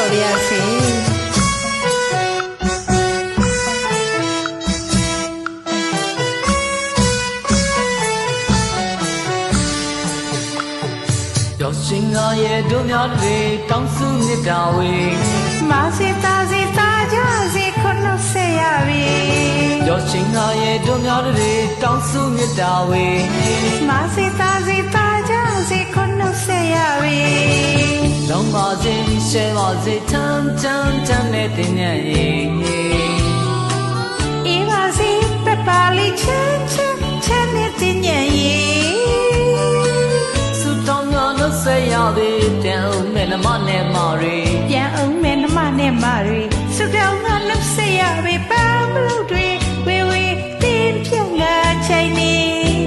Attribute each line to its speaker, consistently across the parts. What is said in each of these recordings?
Speaker 1: တော်ရစေ
Speaker 2: ရောက်ရှင်ငါရဲ့တို့များတွေတောင်းစုမြတ်တာဝေ
Speaker 1: မာစေတာစေတာကြစေခုနှုတ်ဆက်ရပြီ
Speaker 2: ရောက်ရှင်ငါရဲ့တို့များတွေတောင်းစုမြတ်တာဝေ
Speaker 1: မာစေတာစေတာကြစေခုနှုတ်ဆက်ရပြီ
Speaker 2: လောင်းပါစေရှဲပါစေထမ်းထမ်းထမ်းနဲ့တင်ညံ့ရင်
Speaker 1: အေးပါစေပပလေးချမ်းချမ်းချမ်းနဲ့တင်ညံ့ရင်
Speaker 2: ဆက်ရပြီပြန်အောင်မဲ့နှမနဲ့မာရီ
Speaker 1: ပြန်အောင်မဲ့နှမနဲ့မာရီစုတောင်းကနှုတ်ဆက်ရပြီပန်းမလို့တွေဝေဝေတင်းပြက်လာချိန်နေ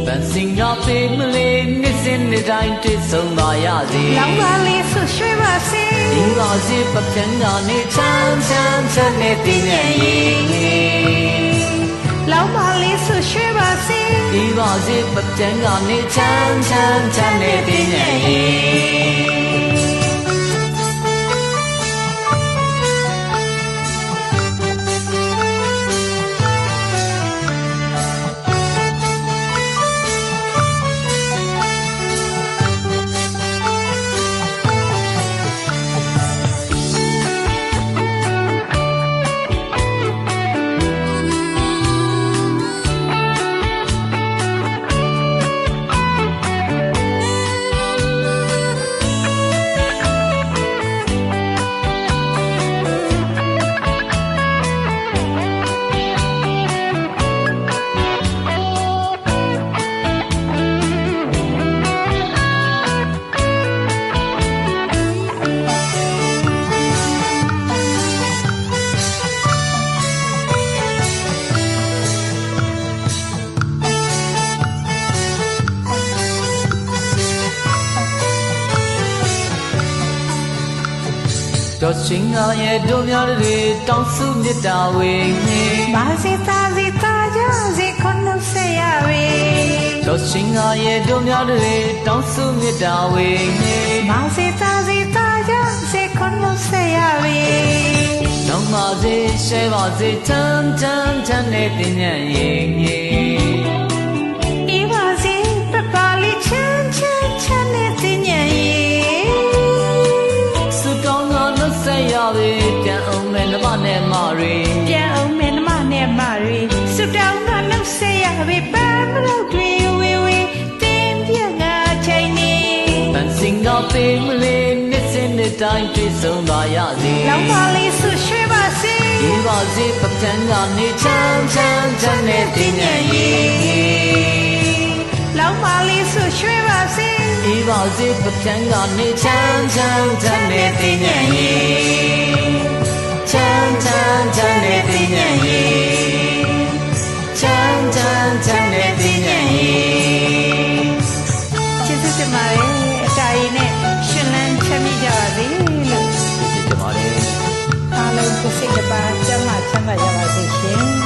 Speaker 2: ပန်းစင်ကပေးမလေးနှစ်စဉ်နှစ်တိုင်းတွေ့ဆုံပါရစေ
Speaker 1: လောင်းပါလေးဆွရွှေပါစေ
Speaker 2: ဒီပါစေပပန်းကနေချမ်းချမ်းချမ်းနဲ့တင်ရဲ့
Speaker 1: လောင်းပါလေးဆွရွှေပါစေ
Speaker 2: ဒီပါစေပပန်းကနေချမ်းချမ်းချမ်းနဲ့တင်ရဲ့တော့ရှင်ငါရဲ့တို့များတွေတောင်းစုမြတ်တာဝေ
Speaker 1: မာစေတာစေတာကြစေခုနှုတ်ဆက်ရပြီ
Speaker 2: တော့ရှင်ငါရဲ့တို့များတွေတောင်းစုမြတ်တာဝေ
Speaker 1: မာစေတာစေတာကြစေခုနှုတ်ဆက်ရပြီ
Speaker 2: လောင်းပါစေရှဲပါစေချမ်းချမ်းချမ်းနဲ့တင်ညံ့ရင်
Speaker 1: အေးပါစေပပလေးချမ်းချမ်းချမ်းနဲ့တင်ညံ့ရင်
Speaker 2: ဆက်ရပြီပြန်အောင်မဲ့နှမနဲ့မာရီ
Speaker 1: ပြန်အောင်မဲ့နှမနဲ့မာရီစုတောင်းကနှုတ်ဆက်ရပြီပန်းမလို့တွေဝေဝေတင်းပြက်ငါချိန်နေ
Speaker 2: ပန်းစင်ကပေးမလေးနှစ်စဉ်နှစ်တိုင်းတွေ့ဆုံပါရစေ
Speaker 1: လောင်းပါလေးဆွရွှေပါစေ
Speaker 2: ဒီပါစေပပန်းကနေချမ်းချမ်းချမ်းနဲ့တင်ညံ့ရင်
Speaker 1: လောင်းပါလေးဆွရွှေပါစေ
Speaker 2: ဒီပါစေပပန်းကနေချမ်းချမ်းချမ်းနဲ့တင်ညံ့ရင်ချမ်းချမ်းချမ်းနဲ့တင်ညံ့ရင်ချမ်းချမ်းချမ်းနဲ့တင်ညံ့ရင်
Speaker 1: ကျေးဇူးတင်ပါတယ်အတားရည်နဲ့ရှင်လန်းချမ်းမြေ့ကြပါစေလို့
Speaker 2: ကျေးဇူးတင်ပါတယ်
Speaker 1: အားလုံးကိုစိတ်တစ်ပါးကျမ်းမာချမ်းသာကြပါစေရှင်